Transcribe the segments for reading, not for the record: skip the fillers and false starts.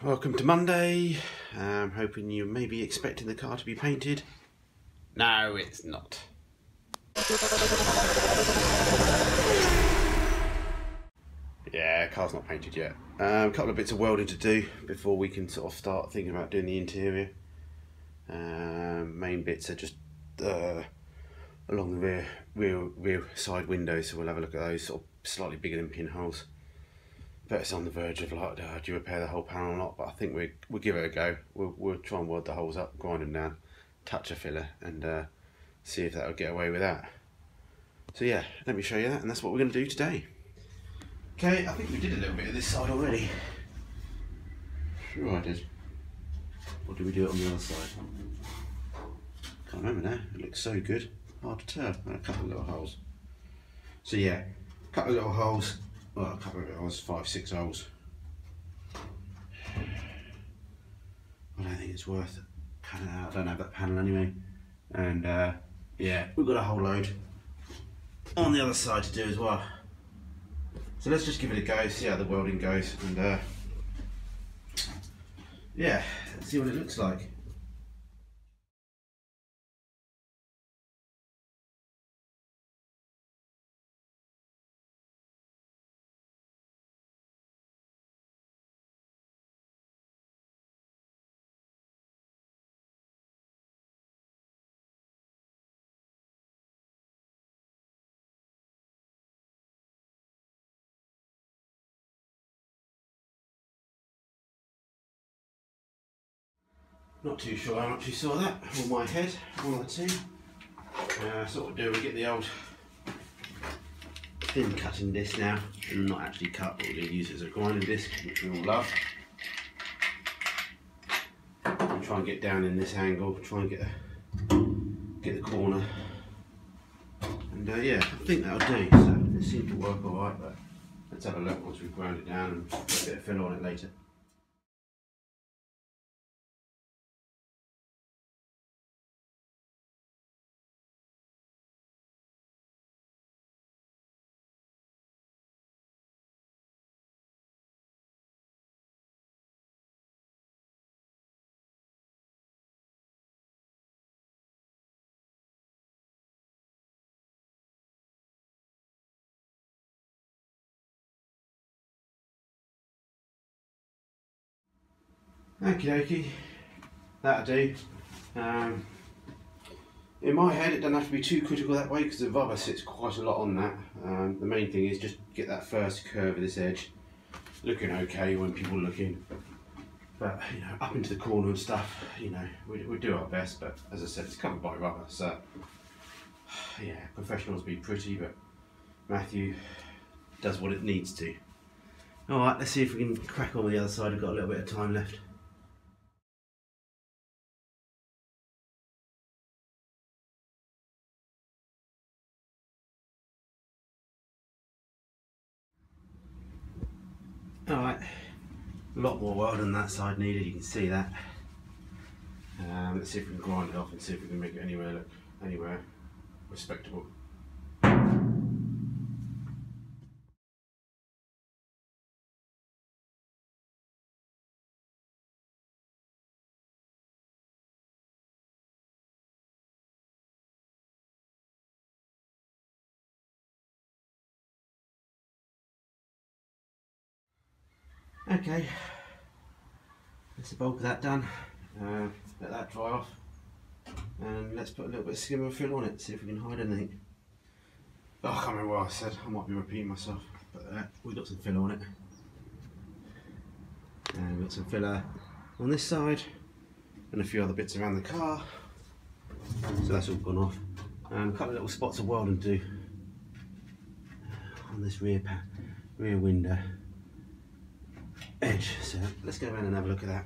Welcome to Monday. I'm hoping you may be expecting the car to be painted. No, it's not. Yeah, car's not painted yet. A couple of bits of welding to do before we can sort of start thinking about doing the interior. Main bits are just along the rear side windows, so we'll have a look at those, sort of slightly bigger than pinholes. But it's on the verge of like, do you repair the whole panel or not? But I think we'll give it a go. We'll try and weld the holes up, grind them down, touch a filler, and see if that'll get away with that. So yeah, let me show you that, and that's what we're going to do today. Okay, I think we did a little bit of this side already. Sure I did. Or did we do it on the other side? Can't remember now. It looks so good. Hard to tell. And a couple of little holes. So yeah, a couple of little holes. Well, a couple of little holes, 5, 6 holes. I don't think it's worth cutting out. I don't have that panel anyway. And yeah, we've got a whole load on the other side to do as well. So let's just give it a go, see how the welding goes, and yeah, let's see what it looks like. Not too sure how much you saw that on my head, one or two. So what we'll do, we get the old thin cutting disc now, and not actually cut, but we're going to use it as a grinding disc, which we all love. And try and get down in this angle, try and get the corner. And yeah, I think that'll do. So it seems to work alright, but let's have a look once we've ground it down and put a bit of fill on it later. Okie dokie, that'll do. In my head, it doesn't have to be too critical that way because the rubber sits quite a lot on that. The main thing is just get that first curve of this edge looking okay when people are looking. But you know, up into the corner and stuff, you know, we do our best. But as I said, it's covered by rubber, so yeah, professionals be pretty, but Matthew does what it needs to. All right, let's see if we can crack on with the other side. We've got a little bit of time left. Alright, a lot more weld on that side needed, you can see that. Let's see if we can grind it off and see if we can make it anywhere respectable. Okay, that's the bulk of that done. Let that dry off, and let's put a little bit of skimmer fill on it, see if we can hide anything. Oh, I can't remember what I said, I might be repeating myself, but we've got some filler on it. And we've got some filler on this side, and a few other bits around the car. So that's all gone off. And a couple of little spots of welding to do on this rear window edge. So let's go around and have a look at that.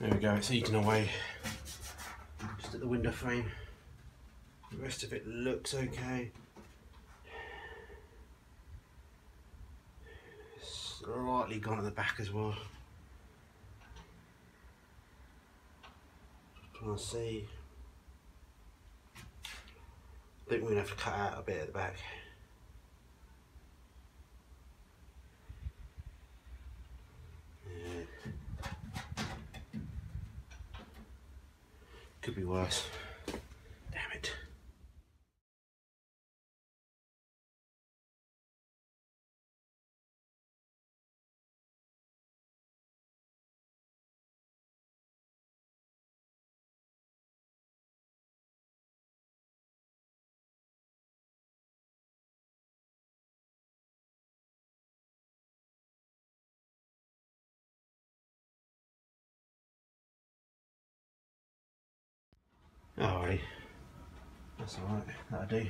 There we go, it's eaten away just at the window frame. The rest of it looks okay. Slightly gone at the back as well. Just trying to see. I think we're going to have to cut out a bit at the back. Could be worse. Damn it. Alrighty, that's alright, that'll do.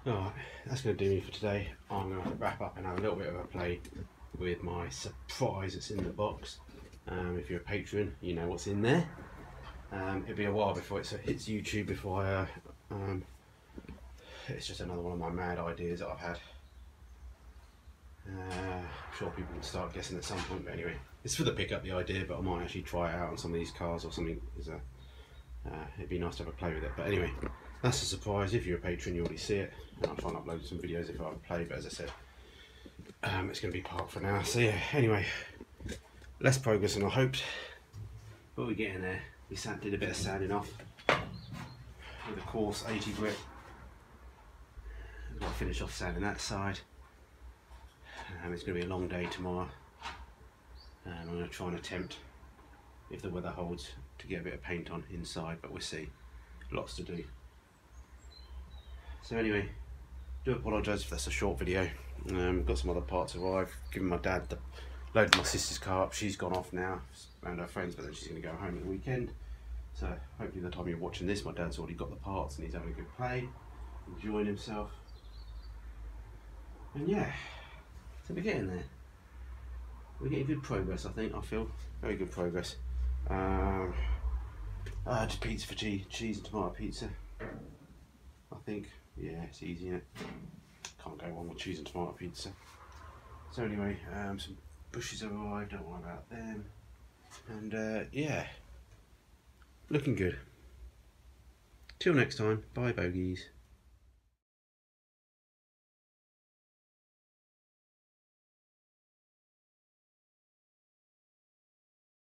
Alright, that's going to do me for today. I'm going to have to wrap up and have a little bit of a play with my surprise that's in the box. If you're a patron, you know what's in there. It'll be a while before it hits YouTube, before it's just another one of my mad ideas that I've had. I'm sure people will start guessing at some point, but anyway, it's for the pickup, the idea, but I might actually try it out on some of these cars or something. It'd be nice to have a play with it. But anyway, that's a surprise. If you're a patron, you already see it, and I'll try and upload some videos if I have a play, but as I said, it's going to be parked for now. So yeah, anyway, less progress than I hoped, but we're getting there. We did a bit of sanding off with a coarse 80 grit. I've got to finish off sanding that side. It's going to be a long day tomorrow, and I'm going to try and attempt, if the weather holds, to get a bit of paint on inside, but we'll see. Lots to do. So anyway, do apologise if that's a short video. Got some other parts arrived. Given my dad loaded my sister's car up. She's gone off now around her friends, but then she's going to go home at the weekend. So hopefully the time you're watching this, my dad's already got the parts and he's having a good play, enjoying himself. And yeah, so we're getting there. We're getting good progress, I think. I feel very good progress. Just pizza for cheese and tomato pizza. I think, yeah, it's easy, innit? Can't go wrong with cheese and tomato pizza. So anyway, some bushes have arrived. Don't worry about them. And yeah, looking good. Till next time. Bye, bogies.